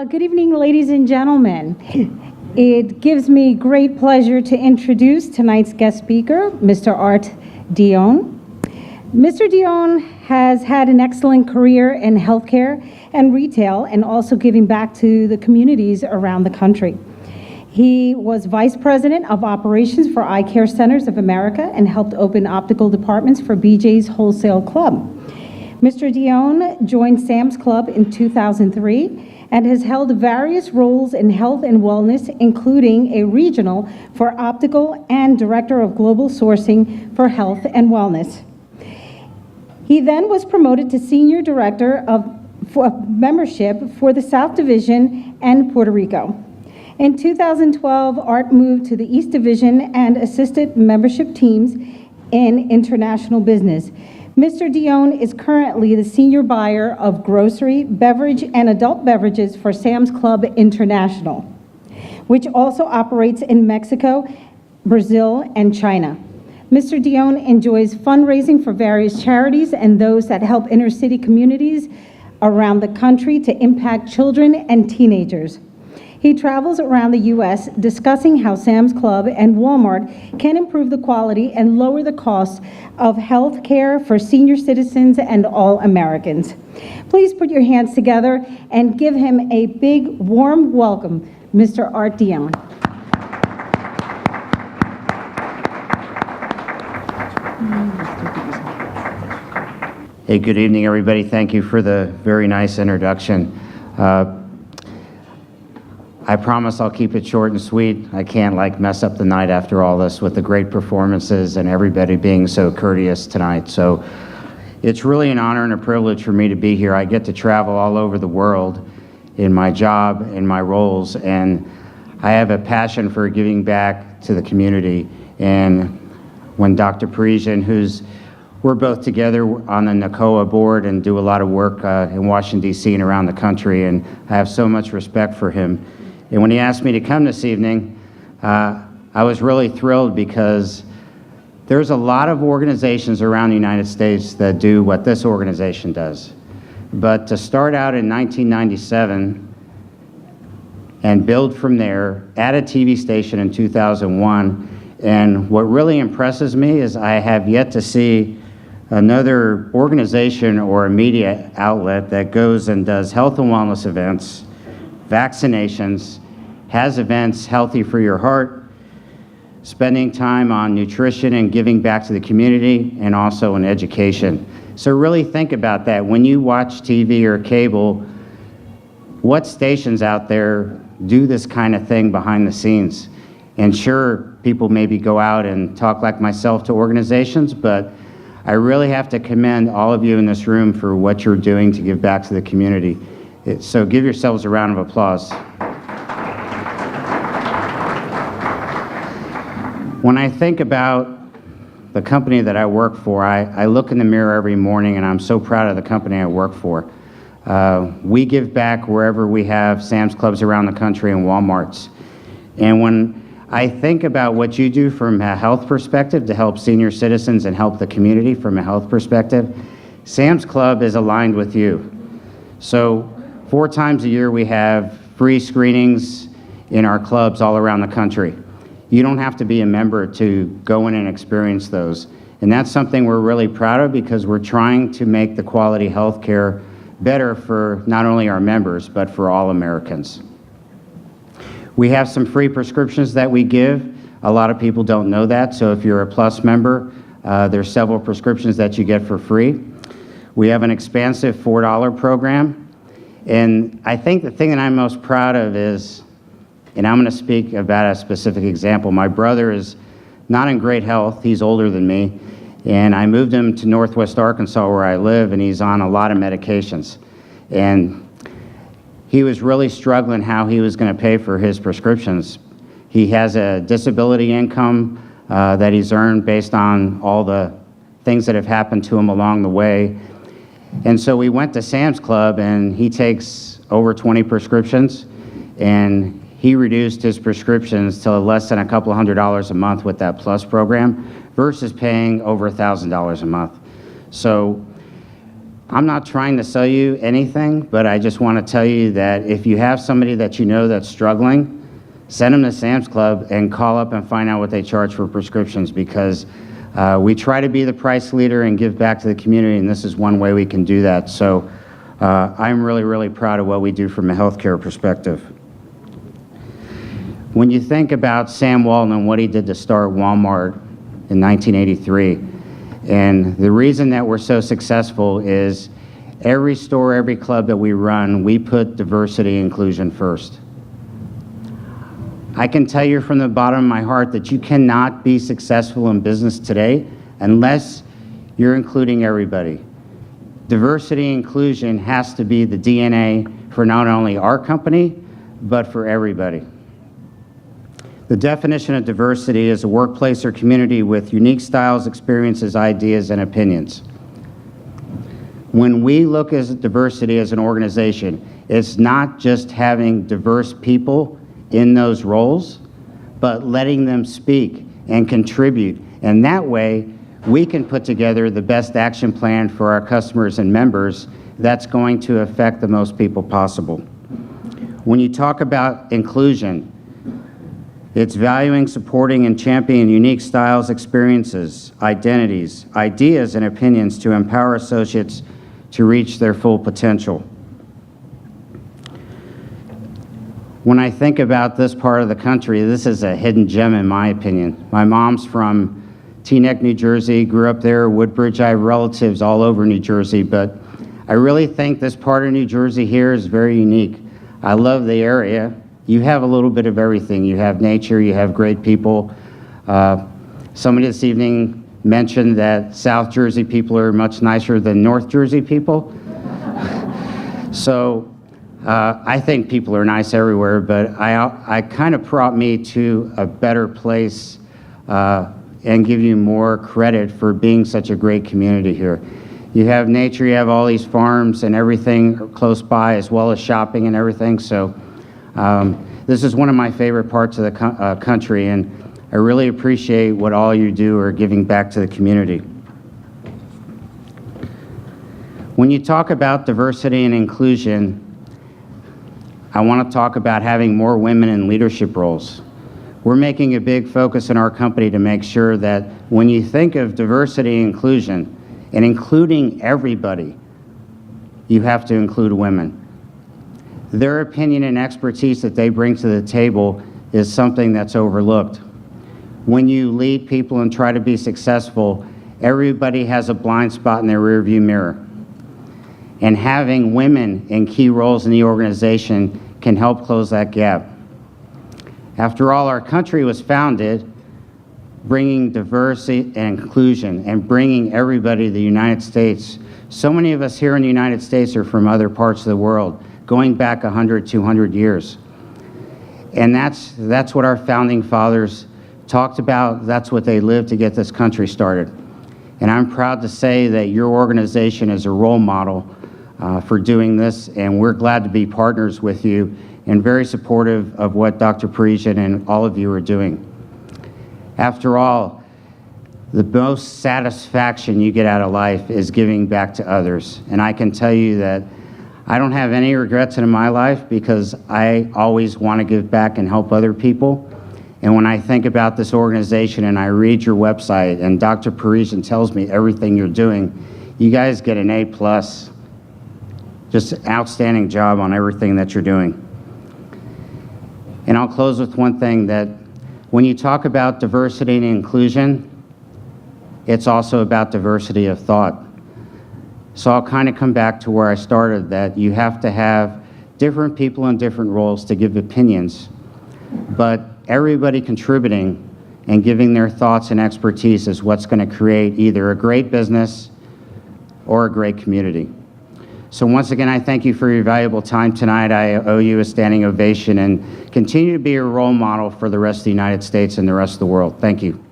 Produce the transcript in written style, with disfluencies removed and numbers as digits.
Good evening, ladies and gentlemen. It gives me great pleasure to introduce tonight's guest speaker, Mr. Art Dion. Mr. Dion has had an excellent career in healthcare and retail and also giving back to the communities around the country. He was Vice President of Operations for Eye Care Centers of America and helped open optical departments for BJ's Wholesale Club. Mr. Dion joined Sam's Club in 2003 and has held various roles in health and wellness, including a regional for optical and director of global sourcing for health and wellness. He then was promoted to senior director for membership for the South Division and Puerto Rico. In 2012, Art moved to the East Division and assisted membership teams in international business. Mr. Dion is currently the senior buyer of grocery, beverage, and adult beverages for Sam's Club International, which also operates in Mexico, Brazil, and China. Mr. Dion enjoys fundraising for various charities and those that help inner city communities around the country to impact children and teenagers. He travels around the U.S. discussing how Sam's Club and Walmart can improve the quality and lower the cost of health care for senior citizens and all Americans. Please put your hands together and give him a big, warm welcome, Mr. Art Dion. Hey, good evening, everybody. Thank you for the very nice introduction. I promise I'll keep it short and sweet. I can't mess up the night after all this with the great performances and everybody being so courteous tonight. So it's really an honor and a privilege for me to be here. I get to travel all over the world in my job, in my roles, and I have a passion for giving back to the community. And when Dr. Parisian, we're both together on the NACOA board and do a lot of work in Washington, D.C. and around the country, and I have so much respect for him. And when he asked me to come this evening, I was really thrilled because there's a lot of organizations around the United States that do what this organization does. But to start out in 1997 and build from there, add a TV station in 2001, and what really impresses me is I have yet to see another organization or a media outlet that goes and does health and wellness events, vaccinations, has events healthy for your heart, spending time on nutrition and giving back to the community, and also in education. So really think about that. When you watch TV or cable, what stations out there do this kind of thing behind the scenes? And sure, people maybe go out and talk like myself to organizations, but I really have to commend all of you in this room for what you're doing to give back to the community. So give yourselves a round of applause. When I think about the company that I work for, I look in the mirror every morning and I'm so proud of the company I work for. We give back wherever we have Sam's Clubs around the country and Walmarts. And when I think about what you do from a health perspective to help senior citizens and help the community from a health perspective, Sam's Club is aligned with you. So 4 times a year we have free screenings in our clubs all around the country. You don't have to be a member to go in and experience those. And that's something we're really proud of because we're trying to make the quality health care better for not only our members, but for all Americans. We have some free prescriptions that we give. A lot of people don't know that, so if you're a Plus member, there's several prescriptions that you get for free. We have an expansive $4 program. And I think the thing that I'm most proud of is, and I'm going to speak about a specific example. My brother is not in great health. He's older than me. And I moved him to Northwest Arkansas where I live, and he's on a lot of medications. And he was really struggling how he was going to pay for his prescriptions. He has a disability income that he's earned based on all the things that have happened to him along the way. And so we went to Sam's Club, and he takes over 20 prescriptions, and he reduced his prescriptions to less than a couple $100 a month with that Plus program versus paying over $1,000 a month. So I'm not trying to sell you anything, but I just want to tell you that if you have somebody that you know that's struggling, send them to Sam's Club and call up and find out what they charge for prescriptions, because we try to be the price leader and give back to the community, and this is one way we can do that. So I'm really, really proud of what we do from a healthcare perspective. When you think about Sam Walton and what he did to start Walmart in 1983, and the reason that we're so successful is every store, every club that we run, we put diversity and inclusion first. I can tell you from the bottom of my heart that you cannot be successful in business today unless you're including everybody. Diversity and inclusion has to be the DNA for not only our company, but for everybody. The definition of diversity is a workplace or community with unique styles, experiences, ideas, and opinions. When we look at diversity as an organization, it's not just having diverse people in those roles, but letting them speak and contribute. And that way, we can put together the best action plan for our customers and members that's going to affect the most people possible. When you talk about inclusion, it's valuing, supporting, and championing unique styles, experiences, identities, ideas, and opinions to empower associates to reach their full potential. When I think about this part of the country, this is a hidden gem in my opinion. My mom's from Teaneck, New Jersey, grew up there, Woodbridge. I have relatives all over New Jersey, but I really think this part of New Jersey here is very unique. I love the area. You have a little bit of everything. You have nature, you have great people. Somebody this evening mentioned that South Jersey people are much nicer than North Jersey people. So I think people are nice everywhere, but I kind of brought me to a better place and give you more credit for being such a great community here. You have nature, you have all these farms and everything close by, as well as shopping and everything. So this is one of my favorite parts of the country, and I really appreciate what all you do are giving back to the community. When you talk about diversity and inclusion, I want to talk about having more women in leadership roles. We're making a big focus in our company to make sure that when you think of diversity and inclusion, and including everybody, you have to include women. Their opinion and expertise that they bring to the table is something that's overlooked. When you lead people and try to be successful, everybody has a blind spot in their rearview mirror. And having women in key roles in the organization can help close that gap. After all, our country was founded bringing diversity and inclusion and bringing everybody to the United States. So many of us here in the United States are from other parts of the world, going back 100, 200 years. And that's what our founding fathers talked about. That's what they lived to get this country started. And I'm proud to say that your organization is a role model for doing this, and we're glad to be partners with you and very supportive of what Dr. Parisian and all of you are doing. After all, the most satisfaction you get out of life is giving back to others. And I can tell you that I don't have any regrets in my life because I always want to give back and help other people. And when I think about this organization and I read your website and Dr. Parisian tells me everything you're doing, you guys get an A+. Just an outstanding job on everything that you're doing. And I'll close with one thing, that when you talk about diversity and inclusion, it's also about diversity of thought. So I'll kind of come back to where I started, that you have to have different people in different roles to give opinions, but everybody contributing and giving their thoughts and expertise is what's going to create either a great business or a great community. So once again, I thank you for your valuable time tonight. I owe you a standing ovation, and continue to be a role model for the rest of the United States and the rest of the world. Thank you.